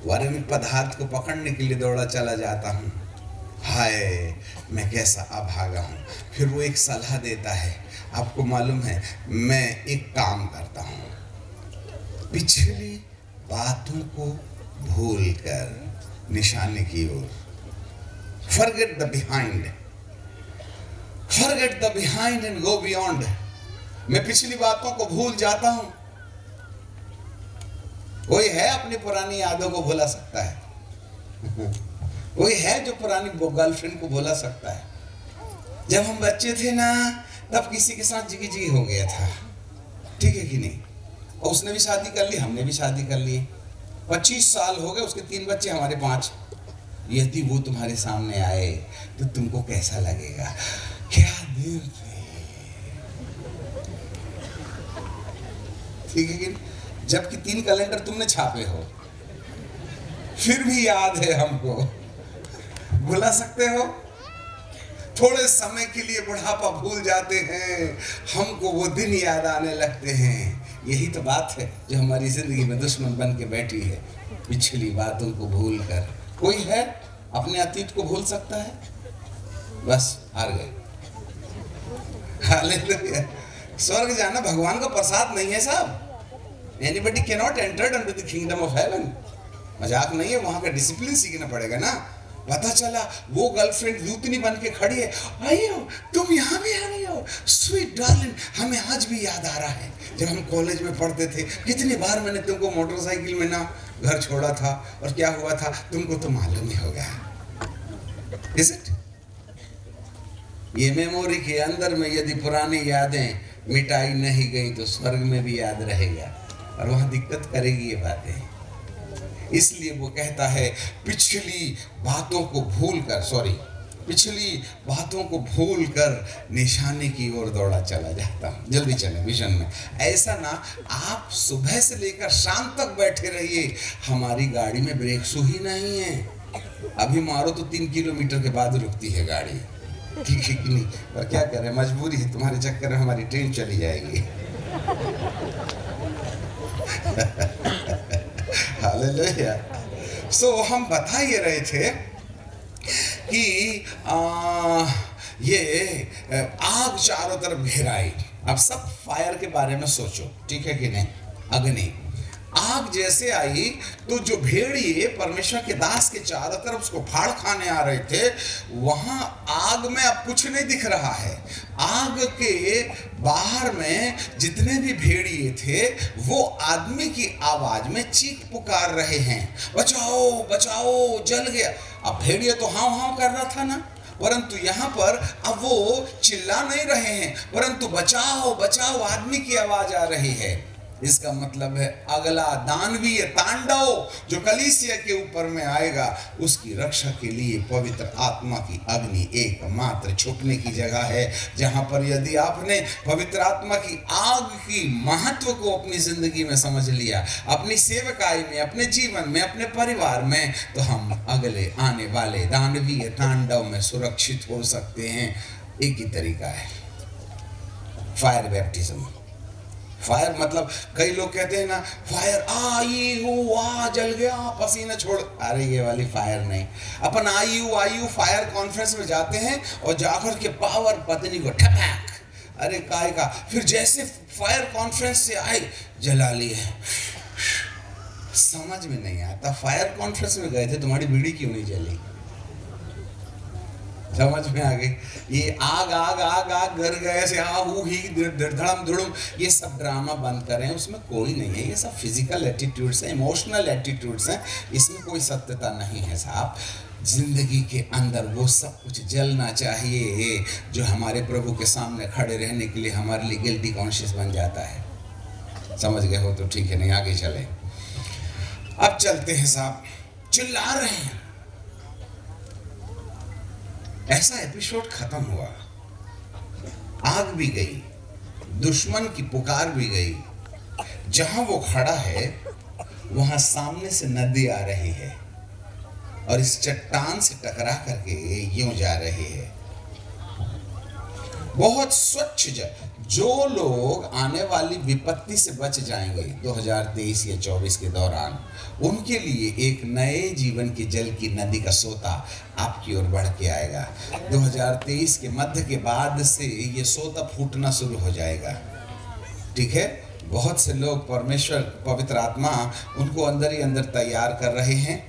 वर्णित पदार्थ को पकड़ने के लिए दौड़ा चला जाता हूँ। हाय मैं कैसा अभागा हूँ। फिर वो एक सलाह देता है, आपको मालूम है मैं एक काम करता हूँ, पिछली बातों को भूल कर निशाने की ओर, forget the behind, forget the behind and go beyond। मैं पिछली बातों को भूल जाता हूँ। कोई है अपनी पुरानी यादों को भुला सकता है? कोई है जो पुरानी गर्लफ्रेंड को भुला सकता है? जब हम बच्चे थे ना तब किसी के साथ जिगी जिगी हो गया था, ठीक है कि नहीं? और उसने भी शादी कर ली, हमने भी शादी कर ली, 25 साल हो गए, उसके 3 बच्चे, हमारे 5। यदि वो तुम्हारे सामने आए तो तुमको कैसा लगेगा? क्या दिन थे, ठीक है कि नहीं? जबकि 3 कैलेंडर तुमने छापे हो, फिर भी याद है हमको। भुला सकते हो? थोड़े समय के लिए बुढ़ापा भूल जाते हैं, हमको वो दिन याद आने लगते हैं। यही तो बात है जो हमारी जिंदगी में दुश्मन बन के बैठी है, पिछली बातों को भूल कर। कोई है अपने अतीत को भूल सकता है? बस हार गए। हालेलुया। स्वर्ग जाना भगवान का प्रसाद नहीं है साहब। Anybody cannot enter into the kingdom of heaven। मजाक नहीं है, वहां का डिसिप्लिन सीखना पड़ेगा ना। पता चला वो गर्लफ्रेंड दूतनी बन के खड़ी है, आइयो तुम यहाँ भी आ रही हो, स्वीट डार्लिंग। हमें आज भी याद आ रहा है जब हम कॉलेज में पढ़ते थे, कितनी बार मैंने तुमको मोटरसाइकिल में ना घर छोड़ा था, और क्या हुआ था तुमको तो मालूम ही होगा। Is it? ये मेमोरी के अंदर में यदि पुरानी यादें मिटाई नहीं गई तो स्वर्ग में भी याद रहेगा, और वहां दिक्कत करेगी ये बातें। इसलिए वो कहता है पिछली बातों को भूल कर, पिछली बातों को भूल कर निशाने की ओर दौड़ा चला जाता हूँ। जल्दी चले विजन में। ऐसा ना आप सुबह से लेकर शाम तक बैठे रहिए, हमारी गाड़ी में ब्रेक शू ही नहीं है। अभी मारो तो 3 किलोमीटर के बाद रुकती है गाड़ी, ठीक है कि नहीं? पर क्या करें, मजबूरी है, तुम्हारे चक्कर में हमारी ट्रेन चली जाएगी। हालेलुया। सो हम बता ये रहे थे कि ये आग चारों तरफ घेराई। अब सब फायर के बारे में सोचो, ठीक है कि नहीं? अग्नि, आग जैसे आई तो जो भेड़िए परमेश्वर के दास के चारों तरफ उसको फाड़ खाने आ रहे थे, वहां आग में अब कुछ नहीं दिख रहा है। आग के बाहर में जितने भी भेड़िए थे वो आदमी की आवाज में चीख पुकार रहे हैं, बचाओ बचाओ जल गया। अब भेड़िए तो हाव हाव कर रहा था ना, परंतु यहाँ पर अब वो चिल्ला नहीं रहे हैं, परंतु बचाओ बचाओ आदमी की आवाज आ रही है। इसका मतलब है अगला दानवीय तांडव जो कलीसिया के ऊपर में आएगा, उसकी रक्षा के लिए पवित्र आत्मा की अग्नि एकमात्र छुपने की जगह है, जहां पर यदि आपने पवित्र आत्मा की आग की महत्व को अपनी जिंदगी में समझ लिया, अपनी सेवकाई में, अपने जीवन में, अपने परिवार में, तो हम अगले आने वाले दानवीय तांडव में सुरक्षित हो सकते हैं। एक ही तरीका है, फायर बैप्टिज्म। फायर मतलब कई लोग कहते हैं ना फायर आई हुआ जल गया पसीना छोड़, अरे ये वाली फायर नहीं। अपन आयु फायर कॉन्फ्रेंस में जाते हैं और जाकर के पावर पत्नी को ठपक, अरे काय का, फिर जैसे फायर कॉन्फ्रेंस से आए जला लिए। समझ में नहीं आता, फायर कॉन्फ्रेंस में गए थे, तुम्हारी बीड़ी क्यों नहीं जली? समझ में आ गई? ये आग आग आग आग घर गए से आहू ही धड़म धुड़ुम, ये सब ड्रामा बंद करें, उसमें कोई नहीं है। ये सब फिजिकल एटीट्यूड्स हैं, इमोशनल एटीट्यूड्स हैं, इसमें कोई सत्यता नहीं है साहब। जिंदगी के अंदर वो सब कुछ जलना चाहिए जो हमारे प्रभु के सामने खड़े रहने के लिए हमारे लिए गिल्टी कॉन्शियस बन जाता है। समझ गए हो तो ठीक है, नहीं आगे चले। अब चलते हैं साहब, चिल्ला रहे हैं। ऐसा एपिसोड खत्म हुआ, आग भी गई, दुश्मन की पुकार भी गई। जहां वो खड़ा है वहां सामने से नदी आ रही है और इस चट्टान से टकरा करके यूं जा रही है। बहुत स्वच्छ जल। जो लोग आने वाली विपत्ति से बच जाएंगे 2023 या 24 के दौरान, उनके लिए एक नए जीवन के जल की नदी का सोता आपकी ओर बढ़ के आएगा। 2023 के मध्य के बाद से ये सोता फूटना शुरू हो जाएगा। ठीक है, बहुत से लोग परमेश्वर पवित्र आत्मा उनको अंदर ही अंदर तैयार कर रहे हैं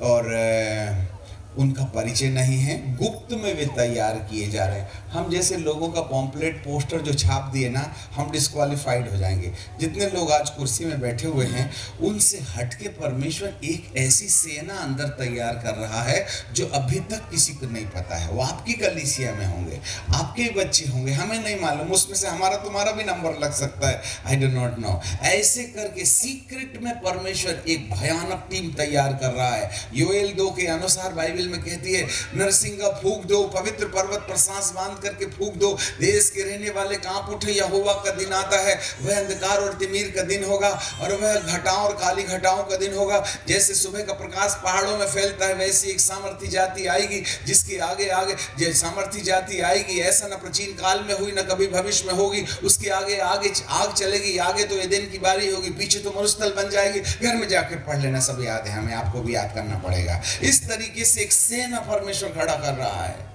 और उनका परिचय नहीं है, गुप्त में वे तैयार किए जा रहे हैं। हम जैसे लोगों का पॉम्पलेट पोस्टर जो छाप दिए ना, हम डिस्क्वालीफाइड हो जाएंगे। जितने लोग आज कुर्सी में बैठे हुए हैं, उनसे हटके परमेश्वर एक ऐसी सेना अंदर तैयार कर रहा है जो अभी तक किसी को नहीं पता है। वो आपकी कलीसिया में होंगे, आपके बच्चे होंगे, हमें नहीं मालूम, उसमें से हमारा तुम्हारा भी नंबर लग सकता है, आई डू नॉट नो। ऐसे करके सीक्रेट में परमेश्वर एक भयानक टीम तैयार कर रहा है। योएल 2 के अनुसार बाइबल में कहती है, नरसिंगा फूंक दो, पवित्र पर्वत पर सांस बांध करके फूंक दो, देश के रहने वाले कांप उठे, यहोवा का दिन आता है, वह अंधकार और तिमीर का दिन होगा और वह घटाओं और काली घटाओं का दिन होगा। जैसे सुबह का प्रकाश पहाड़ों में फैलता है, वैसी एक सामर्थी जाति आएगी जिसके आगे आगे सामर्थी जाति आएगी, ऐसा न प्राचीन काल में हुई न कभी भविष्य में होगी। उसके आगे आगे आग चलेगी, आगे तो एदेन की बारी होगी, पीछे तो मरुस्थल बन जाएगी। घर में जाके पढ़ लेना, सब याद है हमें, आपको भी याद करना पड़ेगा। इस तरीके से सेना परमेश्वर खड़ा कर रहा है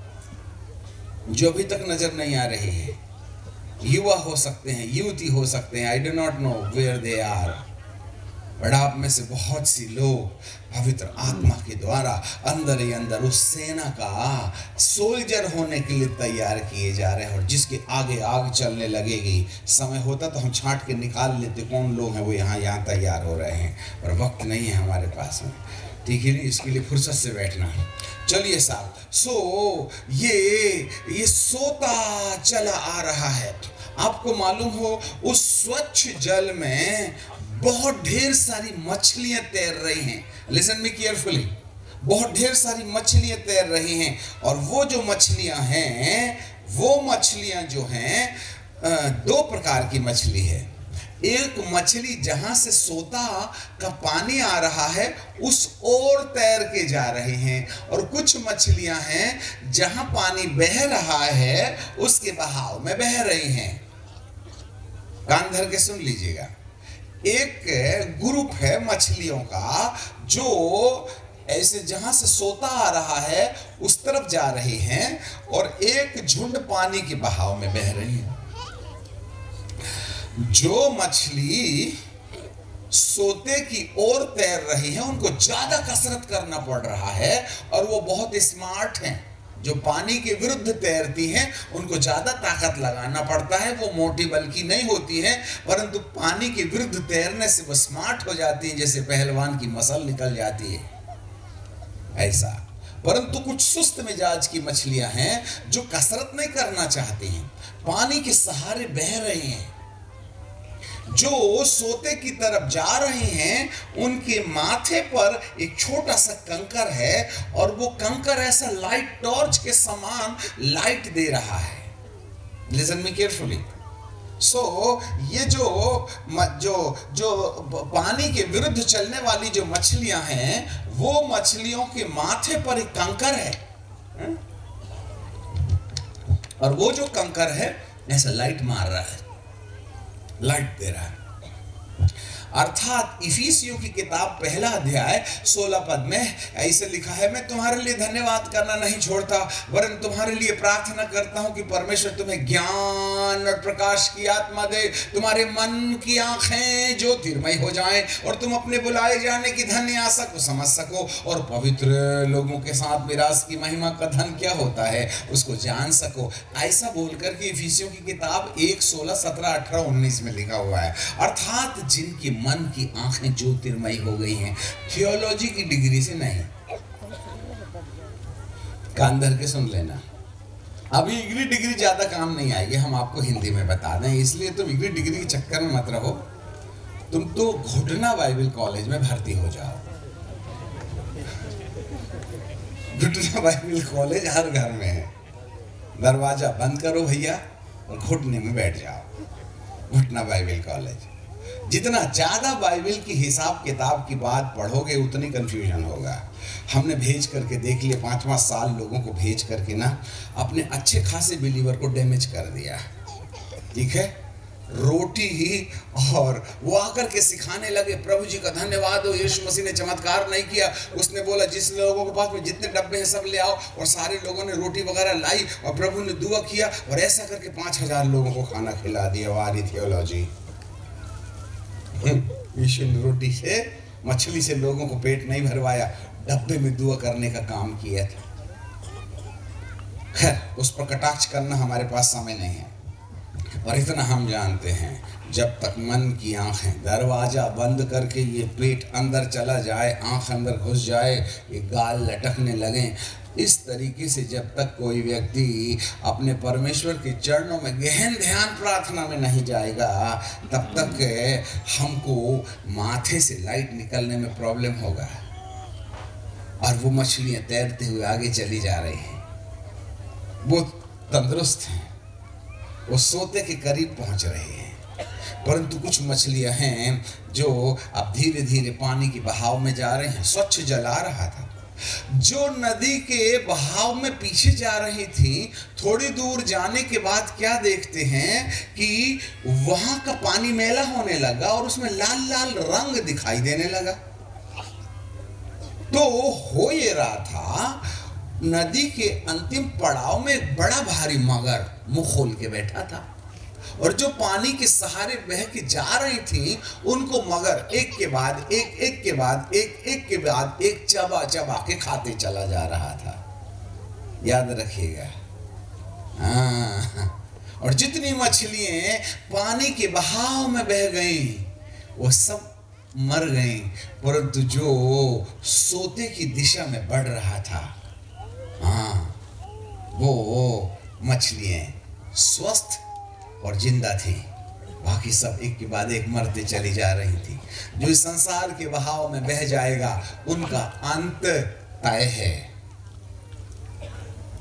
जो अभी तक नजर नहीं आ रही है। युवा हो सकते हैं, युवती हो सकते हैं, I do not know where they are, but आप में से बहुत सी लोग पवित्र आत्मा के द्वारा अंदर ही अंदर उस सेना का सोल्जर होने के लिए तैयार किए जा रहे हैं। और जिसके आगे आग चलने लगेगी, समय होता तो हम छांट के निकाल लेते कौन लोग हैं वो यहाँ तैयार हो रहे हैं, पर वक्त नहीं है हमारे पास में। ठीक है, इसके लिए फुर्सत से बैठना है। चलिए साहब, सो ये सोता चला आ रहा है। आपको मालूम हो, उस स्वच्छ जल में बहुत ढेर सारी मछलियां तैर रही हैं। लिसन मी केयरफुली, बहुत ढेर सारी मछलियां तैर रही हैं। और वो जो मछलियां हैं, वो मछलियां जो हैं 2 प्रकार की मछली है। एक मछली जहां से सोता का पानी आ रहा है उस ओर तैर के जा रहे हैं, और कुछ मछलियां हैं जहां पानी बह रहा है उसके बहाव में बह रही हैं। कान धर के सुन लीजिएगा। एक ग्रुप है मछलियों का जो ऐसे जहां से सोता आ रहा है उस तरफ जा रही हैं, और एक झुंड पानी के बहाव में बह रही है। जो मछली सोते की ओर तैर रही है उनको ज्यादा कसरत करना पड़ रहा है, और वो बहुत स्मार्ट हैं। जो पानी के विरुद्ध तैरती हैं उनको ज्यादा ताकत लगाना पड़ता है, वो मोटी बल्कि नहीं होती हैं, परंतु पानी के विरुद्ध तैरने से वो स्मार्ट हो जाती है, जैसे पहलवान की मसल निकल जाती है ऐसा। परंतु कुछ सुस्त मिजाज की मछलियां हैं जो कसरत नहीं करना चाहती हैं, पानी के सहारे बह रही हैं। जो सोते की तरफ जा रहे हैं उनके माथे पर एक छोटा सा कंकर है, और वो कंकर ऐसा लाइट टॉर्च के समान लाइट दे रहा है। Listen me carefully. सो ये जो पानी के विरुद्ध चलने वाली जो मछलियां हैं, वो मछलियों के माथे पर एक कंकर है, और वो जो कंकर है ऐसा लाइट मार रहा है, लाइट दे रहा है। अर्थात इफिसियों की किताब पहला अध्याय 16 पद में ऐसे लिखा है, मैं तुम्हारे लिए धन्यवाद करना नहीं छोड़ता, वरन तुम्हारे लिए प्रार्थना करता हूं कि परमेश्वर तुम्हें ज्ञान और प्रकाश की आत्मा दे, तुम्हारे मन की आंखें ज्योतिर्मय हो जाएं, और तुम अपने बुलाए जाने की धन्य आशा को समझ सको, और पवित्र लोगों के साथ मिरास की महिमा का धन क्या होता है उसको जान सको। ऐसा बोलकर के इफिसियों की किताब 1, 16, 17, 18, 19 में लिखा हुआ है। अर्थात जिनकी मन की आंखें ज्योतिर्मयी हो गई हैं, थियोलॉजी की डिग्री से नहीं। कान धर के सुन लेना, अभी इंग्लिश डिग्री ज्यादा काम नहीं आएगी, हम आपको हिंदी में बता दें, इसलिए तुम इंग्लिश डिग्री के चक्कर में मत रहो। तुम तो घुटना बाइबल कॉलेज में भर्ती हो जाओ। घुटना बाइबल कॉलेज हर घर में है, दरवाजा बंद करो भैया और घुटने में बैठ जाओ। घुटना बाइबल कॉलेज जितना ज्यादा बाइबल की हिसाब किताब की बात पढ़ोगे उतनी कंफ्यूजन होगा। हमने भेज करके देख लिया, 5 साल लोगों को भेज करके ना अपने अच्छे खासे बिलीवर को डैमेज कर दिया। ठीक है, रोटी ही, और वो आकर के सिखाने लगे प्रभु जी का धन्यवाद हो, यीशु मसीह ने चमत्कार नहीं किया। उसने बोला जिस लोगों के पास में जितने डब्बे हैं सब ले आओ, और सारे लोगों ने रोटी वगैरह लाई और प्रभु ने दुआ किया और ऐसा करके 5000 लोगों को खाना खिला दिया। वारी थियोलॉजी। यीशु ने रोटी से मछली से लोगों को पेट नहीं भरवाया, डब्बे में दुआ करने का काम किया था। खैर, उस पर कटाक्ष करना हमारे पास समय नहीं है, और इतना हम जानते हैं, जब तक मन की आंखें दरवाजा बंद करके ये पेट अंदर चला जाए, आंख अंदर घुस जाए, ये गाल लटकने लगे, इस तरीके से जब तक कोई व्यक्ति अपने परमेश्वर के चरणों में गहन ध्यान प्रार्थना में नहीं जाएगा, तब तक हमको माथे से लाइट निकलने में प्रॉब्लम होगा, और वो मछलियां तैरते हुए आगे चली जा रही हैं, वो तंदुरुस्त हैं, वो सोते के करीब पहुंच रहे हैं। परंतु कुछ मछलियां हैं जो अब धीरे धीरे पानी के बहाव में जा रहे हैं। स्वच्छ जल आ रहा था, जो नदी के बहाव में पीछे जा रही थी, थोड़ी दूर जाने के बाद क्या देखते हैं कि वहां का पानी मैला होने लगा और उसमें लाल लाल रंग दिखाई देने लगा। तो हो ये रहा था, नदी के अंतिम पड़ाव में एक बड़ा भारी मगर मुंह खोल के बैठा था, और जो पानी के सहारे बह के जा रही थी उनको मगर एक के बाद एक, एक के बाद एक, एक के बाद एक चबा चबा के खाते चला जा रहा था। याद रखिएगा। और जितनी मछलियां पानी के बहाव में बह गईं वो सब मर गईं, परंतु जो सोते की दिशा में बढ़ रहा था, वो मछलियां स्वस्थ और जिंदा थी। बाकी सब एक के बाद एक मरते चली जा रही थी। जो इस संसार के बहाव में बह जाएगा उनका अंत तय है।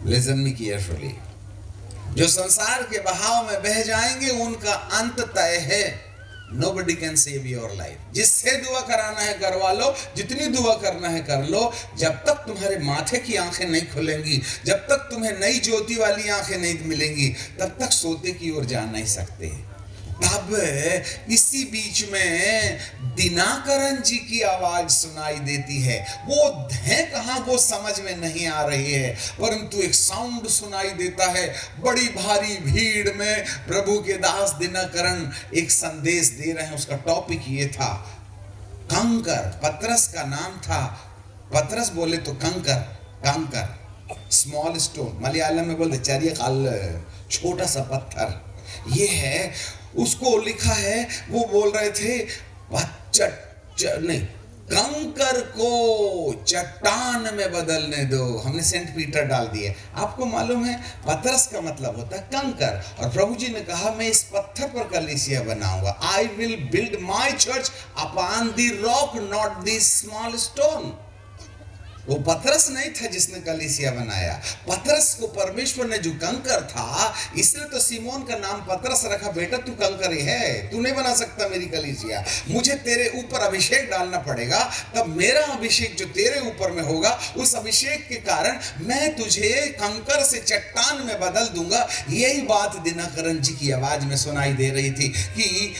Listen me carefully. जो संसार के बहाव में बह जाएंगे उनका अंत तय है। Nobody can save your life। जिससे दुआ कराना है करवा लो, जितनी दुआ करना है कर लो, जब तक तुम्हारे माथे की आंखें नहीं खुलेंगी, जब तक तुम्हें नई ज्योति वाली आंखें नहीं मिलेंगी, तब तक सोते की ओर जा नहीं सकते। तब इसी बीच में दिनाकरण जी की आवाज सुनाई देती है। वो है कहाँ वो समझ में नहीं आ रही है, परंतु एक साउंड सुनाई देता है। बड़ी भारी भीड़ में प्रभु के दास दिनाकरण एक संदेश दे रहे हैं। उसका टॉपिक ये था कंकर। पतरस का नाम था। पतरस बोले तो कंकर, कंकर स्मॉल स्टोन, मलयालम में बोलते चरिया काल, छोटा सा पत्थर। ये है, उसको लिखा है। वो बोल रहे थे नहीं, कंकर को चट्टान में बदलने दो। हमने सेंट पीटर डाल दिए। आपको मालूम है पतरस का मतलब होता है कंकर, और प्रभु जी ने कहा मैं इस पत्थर पर कलीसिया बनाऊंगा। आई will build my church upon the rock not the small stone. वो पतरस नहीं था जिसने कलीसिया बनाया। पतरस को परमेश्वर ने जो कंकर था, इसलिए तो सिमोन का नाम पतरस रखा। बेटा तू कंकर ही है, तू नहीं बना सकता मेरी कलीसिया। मुझे तेरे ऊपर अभिषेक डालना पड़ेगा, तब मेरा अभिषेक जो तेरे ऊपर में होगा, उस अभिषेक के कारण मैं तुझे कंकर से चट्टान में बदल दूंगा। यही बात दिनाकरण जी की आवाज में सुनाई दे रही थी कि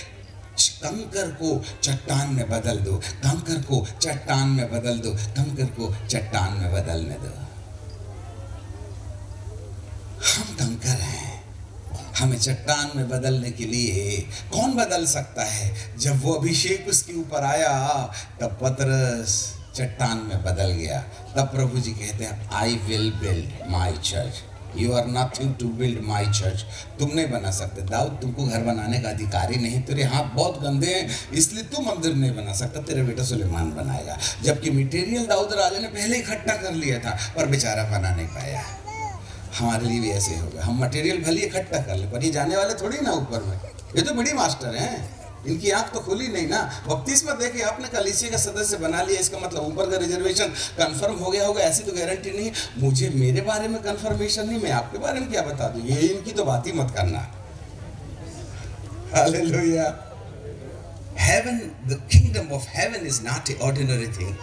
कंकर को चट्टान में बदल दो, कंकर को चट्टान में बदल दो, कंकर को चट्टान में बदलने दो। हम कंकर हैं, हमें चट्टान में बदलने के लिए कौन बदल सकता है? जब वो अभिषेक उसके ऊपर आया तब पतरस चट्टान में बदल गया। तब प्रभु जी कहते हैं I will build my church, you are nothing to build my church. तुम नहीं बना सकते। दाऊद, तुमको घर बनाने का अधिकारी नहीं, तेरे हाथ बहुत गंदे हैं, इसलिए तू मंदिर नहीं बना सकता, तेरा बेटा सुलेमान बनाएगा। जबकि मटेरियल दाऊद राजा ने पहले इकट्ठा कर लिया था, पर बेचारा बना नहीं पाया। हमारे लिए भी ऐसे होगा। हम मटेरियल भले इकट्ठा कर ले, पर ये जाने वाले थोड़ी ना ऊपर में। ये तो बड़ी मास्टर हैं, इनकी आंख तो खुली नहीं ना। बपतिस्मा देके आपने कलीसिया का सदस्य बना लिया, इसका मतलब ऊपर का रिजर्वेशन कंफर्म हो गया होगा, ऐसी तो गारंटी नहीं। मुझे मेरे बारे में कंफर्मेशन नहीं, मैं आपके बारे में क्या बता दूं। ये इनकी तो बात ही मत करना। Hallelujah. Heaven, the kingdom of heaven is not a ordinary thing.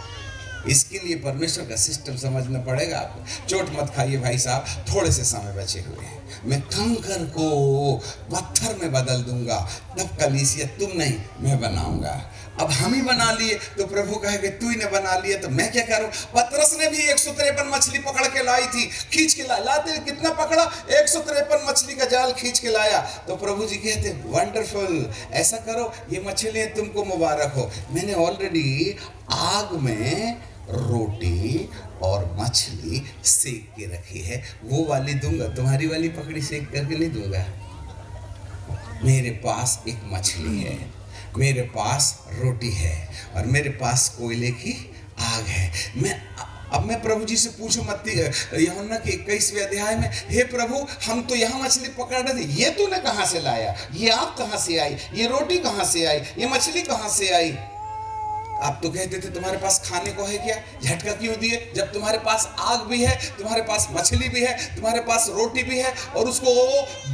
इसके लिए परमेश्वर का सिस्टम समझना पड़ेगा आपको। चोट मत खाइए भाई साहब, थोड़े से समय बचे हुए हैं, मैं कंकर को पत्थर में बदल दूंगा, तब कलीसिया तुम नहीं मैं बनाऊंगा। अब हम ही बना लिए तो प्रभु कहेगा तू ही ने बना लिए तो मैं क्या करूं। पतरस ने भी 153 मछली पकड़ के लाई थी, खींच के लाते कितना पकड़ा, 153 मछली का जाल खींच के लाया। तो प्रभु जी कहते वंडरफुल, ऐसा करो ये मछलियां तुमको मुबारक हो, मैंने ऑलरेडी आग में रोटी और मछली सेक के रखी है, वो वाली दूंगा, तुम्हारी वाली पकड़ी सेक करके नहीं दूंगा। मेरे पास एक मछली है, मेरे पास रोटी है और मेरे पास कोयले की आग है। अब मैं प्रभु जी से पूछूं मत्ती यूहन्ना के 21वें अध्याय में, हे प्रभु हम तो यहाँ मछली पकड़ रहे थे, ये तूने कहाँ से लाया, ये आग कहाँ से आई, ये रोटी कहाँ से आई, ये मछली कहाँ से आई। आप तो कहते थे तुम्हारे पास खाने को है क्या, झटका क्यों दिए जब तुम्हारे पास आग भी है, तुम्हारे पास मछली भी है, तुम्हारे पास रोटी भी है, और उसको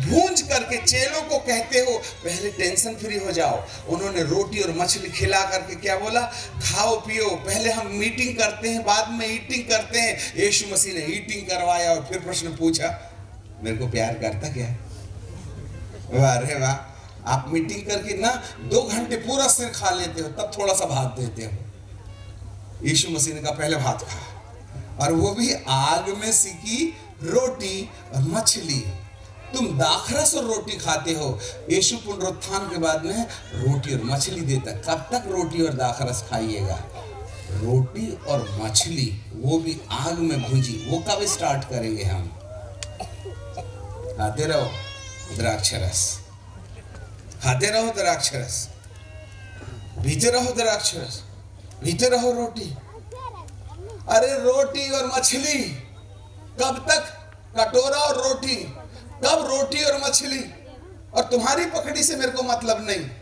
भूंज करके चेलों को कहते हो पहले टेंशन फ्री हो जाओ। उन्होंने रोटी और मछली खिला करके क्या बोला, खाओ पियो, पहले हम मीटिंग करते हैं बाद में ईटिंग करते हैं। यीशु मसीह ने ईटिंग करवाया और फिर प्रश्न पूछा मेरे को प्यार करता क्या। वाह रे वाह, आप मीटिंग करके ना 2 घंटे पूरा सिर खा लेते हो, तब थोड़ा सा भात देते हो। यीशु मसीह ने कहा पहले भात खा, और वो भी आग में सिकी रोटी और मछली। तुम दाखरस और रोटी खाते हो, यीशु पुनरुत्थान के बाद में रोटी और मछली देता। कब तक रोटी और दाखरस खाइएगा, रोटी और मछली वो भी आग में भुंजी, वो कब स्टार्ट करेंगे हम। खाते रहो द्राक्षरस, खाते रहो द्राक्षरस, पीते रहो द्राक्षरस, पीते रहो रोटी। अरे रोटी और मछली कब तक, कटोरा और रोटी, कब रोटी और मछली, और तुम्हारी पकड़ी से मेरे को मतलब नहीं।